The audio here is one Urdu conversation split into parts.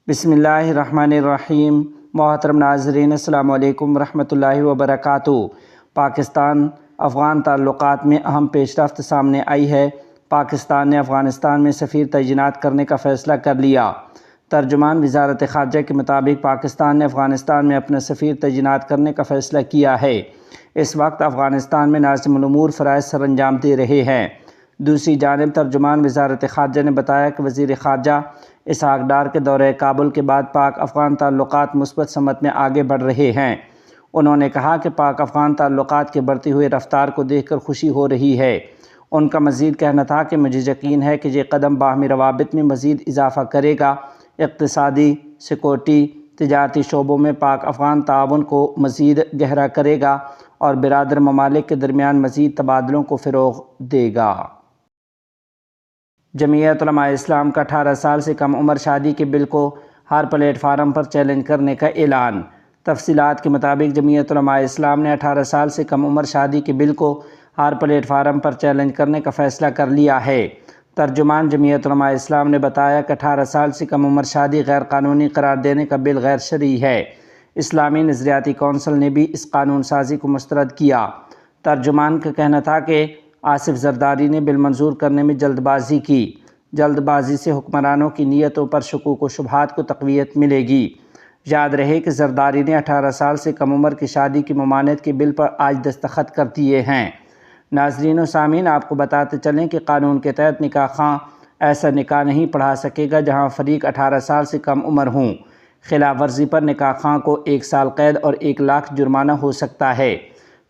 بسم اللہ الرحمن الرحیم۔ محترم ناظرین، السلام علیکم ورحمۃ اللہ وبرکاتہ۔ پاکستان افغان تعلقات میں اہم پیش رفت سامنے آئی ہے۔ پاکستان نے افغانستان میں سفیر تعینات کرنے کا فیصلہ کر لیا۔ ترجمان وزارت خارجہ کے مطابق پاکستان نے افغانستان میں اپنا سفیر تعینات کرنے کا فیصلہ کیا ہے۔ اس وقت افغانستان میں ناظم الامور فرائض سر انجام دے رہے ہیں۔ دوسری جانب ترجمان وزارت خارجہ نے بتایا کہ وزیر خارجہ اسحاق ڈار کے دورہ کابل کے بعد پاک افغان تعلقات مثبت سمت میں آگے بڑھ رہے ہیں۔ انہوں نے کہا کہ پاک افغان تعلقات کے بڑھتی ہوئی رفتار کو دیکھ کر خوشی ہو رہی ہے۔ ان کا مزید کہنا تھا کہ مجھے یقین ہے کہ یہ قدم باہمی روابط میں مزید اضافہ کرے گا، اقتصادی، سیکورٹی، تجارتی شعبوں میں پاک افغان تعاون کو مزید گہرا کرے گا اور برادر ممالک کے درمیان مزید تبادلوں کو فروغ دے گا۔ جمعیت علماء اسلام کا 18 سال سے کم عمر شادی کے بل کو ہر پلیٹ فارم پر چیلنج کرنے کا اعلان۔ تفصیلات کے مطابق جمعیت علماء اسلام نے 18 سال سے کم عمر شادی کے بل کو ہر پلیٹ فارم پر چیلنج کرنے کا فیصلہ کر لیا ہے۔ ترجمان جمعیت علماء اسلام نے بتایا کہ 18 سال سے کم عمر شادی غیر قانونی قرار دینے کا بل غیر شرعی ہے۔ اسلامی نظریاتی کونسل نے بھی اس قانون سازی کو مسترد کیا۔ ترجمان کا کہنا تھا کہ آصف زرداری نے بل منظور کرنے میں جلد بازی کی۔ جلد بازی سے حکمرانوں کی نیتوں پر شکوک و شبہات کو تقویت ملے گی۔ یاد رہے کہ زرداری نے 18 سال سے کم عمر کی شادی کی ممانعت کے بل پر آج دستخط کر دیے ہیں۔ ناظرین و سامعین، آپ کو بتاتے چلیں کہ قانون کے تحت نکاح خواہ ایسا نکاح نہیں پڑھا سکے گا جہاں فریق 18 سال سے کم عمر ہوں۔ خلاف ورزی پر نکاح خواہ کو 1 سال قید اور 1 لاکھ جرمانہ ہو سکتا ہے۔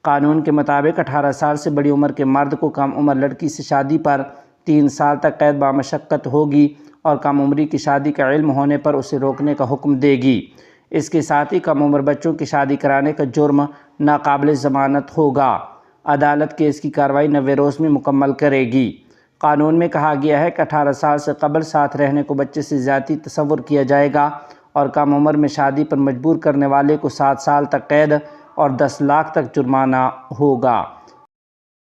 قانون کے مطابق 18 سال سے بڑی عمر کے مرد کو کم عمر لڑکی سے شادی پر 3 سال تک قید بامشقت ہوگی اور کم عمری کی شادی کا علم ہونے پر اسے روکنے کا حکم دے گی۔ اس کے ساتھ ہی کم عمر بچوں کی شادی کرانے کا جرم ناقابل ضمانت ہوگا۔ عدالت کیس کی کارروائی 90 روز میں مکمل کرے گی۔ قانون میں کہا گیا ہے کہ 18 سال سے قبل ساتھ رہنے کو بچے سے زیادتی تصور کیا جائے گا اور کم عمر میں شادی پر مجبور کرنے والے کو 7 سال تک قید اور 10 لاکھ تک جرمانہ ہوگا۔